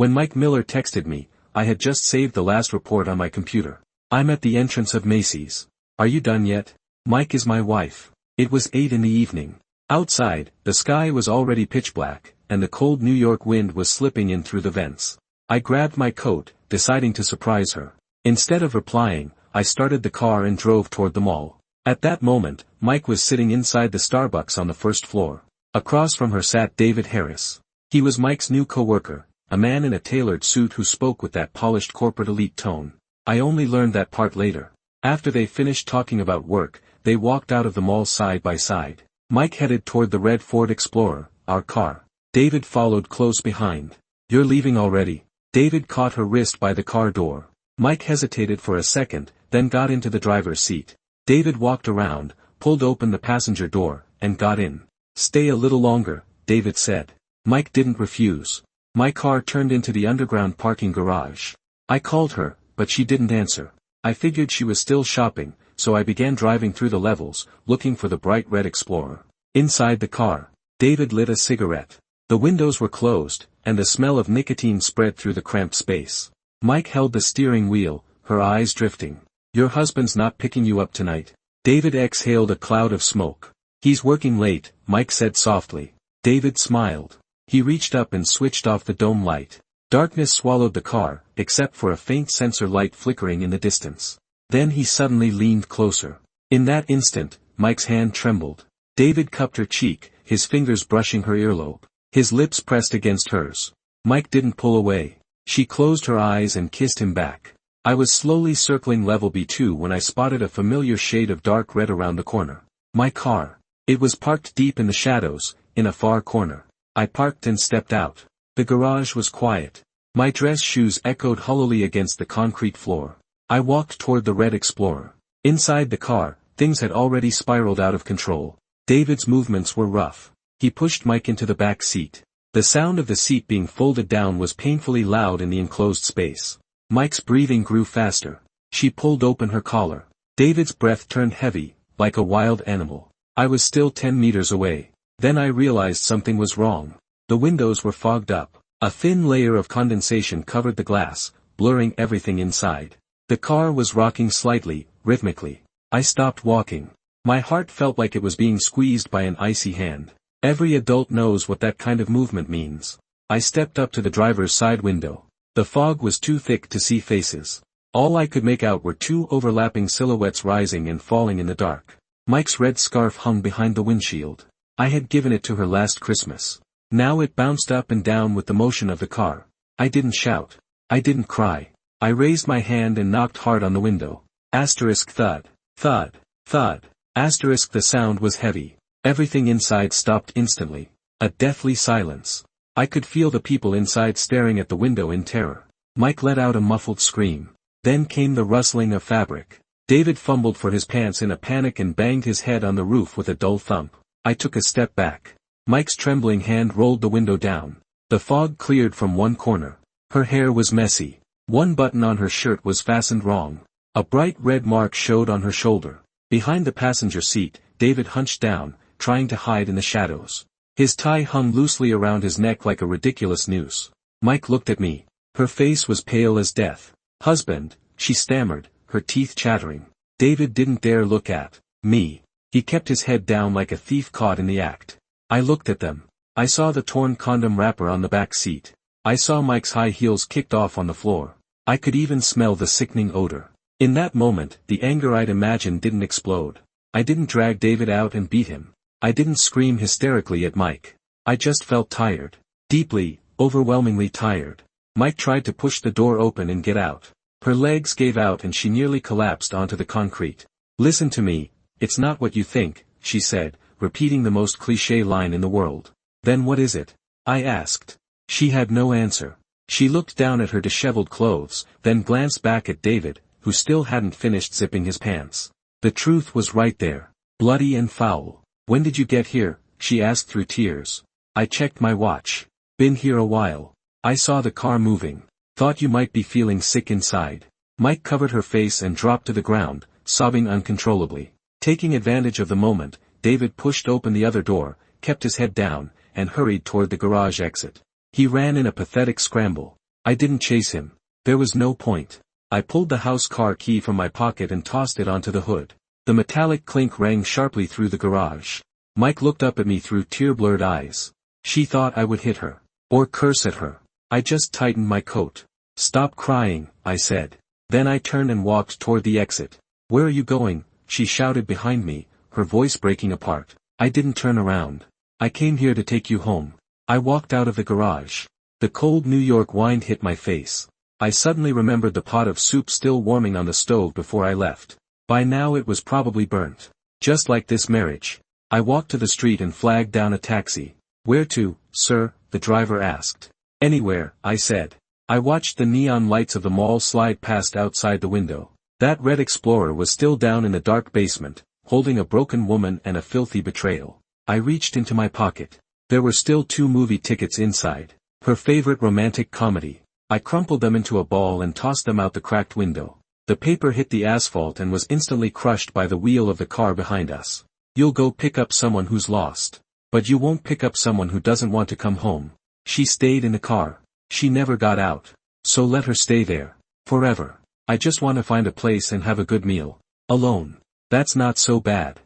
When Mike Miller texted me, I had just saved the last report on my computer. I'm at the entrance of Macy's. Are you done yet? Mike is my wife. It was 8 in the evening. Outside, the sky was already pitch black, and the cold New York wind was slipping in through the vents. I grabbed my coat, deciding to surprise her. Instead of replying, I started the car and drove toward the mall. At that moment, Mike was sitting inside the Starbucks on the first floor. Across from her sat David Harris. He was Mike's new coworker, a man in a tailored suit who spoke with that polished corporate elite tone. I only learned that part later. After they finished talking about work, they walked out of the mall side by side. Mike headed toward the red Ford Explorer, our car. David followed close behind. You're leaving already? David caught her wrist by the car door. Mike hesitated for a second, then got into the driver's seat. David walked around, pulled open the passenger door, and got in. Stay a little longer, David said. Mike didn't refuse. My car turned into the underground parking garage. I called her, but she didn't answer. I figured she was still shopping, so I began driving through the levels, looking for the bright red Explorer. Inside the car, David lit a cigarette. The windows were closed, and the smell of nicotine spread through the cramped space. Mike held the steering wheel, her eyes drifting. Your husband's not picking you up tonight. David exhaled a cloud of smoke. He's working late, Mike said softly. David smiled. He reached up and switched off the dome light. Darkness swallowed the car, except for a faint sensor light flickering in the distance. Then he suddenly leaned closer. In that instant, Mike's hand trembled. David cupped her cheek, his fingers brushing her earlobe. His lips pressed against hers. Mike didn't pull away. She closed her eyes and kissed him back. I was slowly circling level B2 when I spotted a familiar shade of dark red around the corner. My car. It was parked deep in the shadows, in a far corner. I parked and stepped out. The garage was quiet. My dress shoes echoed hollowly against the concrete floor. I walked toward the red Explorer. Inside the car, things had already spiraled out of control. David's movements were rough. He pushed Mike into the back seat. The sound of the seat being folded down was painfully loud in the enclosed space. Mike's breathing grew faster. She pulled open her collar. David's breath turned heavy, like a wild animal. I was still 10 meters away. Then I realized something was wrong. The windows were fogged up. A thin layer of condensation covered the glass, blurring everything inside. The car was rocking slightly, rhythmically. I stopped walking. My heart felt like it was being squeezed by an icy hand. Every adult knows what that kind of movement means. I stepped up to the driver's side window. The fog was too thick to see faces. All I could make out were two overlapping silhouettes rising and falling in the dark. Mike's red scarf hung behind the windshield. I had given it to her last Christmas. Now it bounced up and down with the motion of the car. I didn't shout. I didn't cry. I raised my hand and knocked hard on the window. Asterisk thud. Thud. Thud. Asterisk the sound was heavy. Everything inside stopped instantly. A deathly silence. I could feel the people inside staring at the window in terror. Mike let out a muffled scream. Then came the rustling of fabric. David fumbled for his pants in a panic and banged his head on the roof with a dull thump. I took a step back. Mike's trembling hand rolled the window down. The fog cleared from one corner. Her hair was messy. One button on her shirt was fastened wrong. A bright red mark showed on her shoulder. Behind the passenger seat, David hunched down, trying to hide in the shadows. His tie hung loosely around his neck like a ridiculous noose. Mike looked at me. Her face was pale as death. Husband, she stammered, her teeth chattering. David didn't dare look at me. He kept his head down like a thief caught in the act. I looked at them. I saw the torn condom wrapper on the back seat. I saw Mike's high heels kicked off on the floor. I could even smell the sickening odor. In that moment, the anger I'd imagined didn't explode. I didn't drag David out and beat him. I didn't scream hysterically at Mike. I just felt tired. Deeply, overwhelmingly tired. Mike tried to push the door open and get out. Her legs gave out and she nearly collapsed onto the concrete. Listen to me, it's not what you think, she said, repeating the most cliché line in the world. Then what is it? I asked. She had no answer. She looked down at her disheveled clothes, then glanced back at David, who still hadn't finished zipping his pants. The truth was right there. Bloody and foul. When did you get here? She asked through tears. I checked my watch. Been here a while. I saw the car moving. Thought you might be feeling sick inside. Mike covered her face and dropped to the ground, sobbing uncontrollably. Taking advantage of the moment, David pushed open the other door, kept his head down, and hurried toward the garage exit. He ran in a pathetic scramble. I didn't chase him. There was no point. I pulled the house car key from my pocket and tossed it onto the hood. The metallic clink rang sharply through the garage. Mike looked up at me through tear-blurred eyes. She thought I would hit her. Or curse at her. I just tightened my coat. Stop crying, I said. Then I turned and walked toward the exit. Where are you going? She shouted behind me, her voice breaking apart. I didn't turn around. I came here to take you home. I walked out of the garage. The cold New York wind hit my face. I suddenly remembered the pot of soup still warming on the stove before I left. By now it was probably burnt. Just like this marriage. I walked to the street and flagged down a taxi. Where to, sir? The driver asked. Anywhere, I said. I watched the neon lights of the mall slide past outside the window. That red Explorer was still down in the dark basement, holding a broken woman and a filthy betrayal. I reached into my pocket. There were still 2 movie tickets inside. Her favorite romantic comedy. I crumpled them into a ball and tossed them out the cracked window. The paper hit the asphalt and was instantly crushed by the wheel of the car behind us. You'll go pick up someone who's lost. But you won't pick up someone who doesn't want to come home. She stayed in the car. She never got out. So let her stay there. Forever. I just want to find a place and have a good meal. Alone. That's not so bad.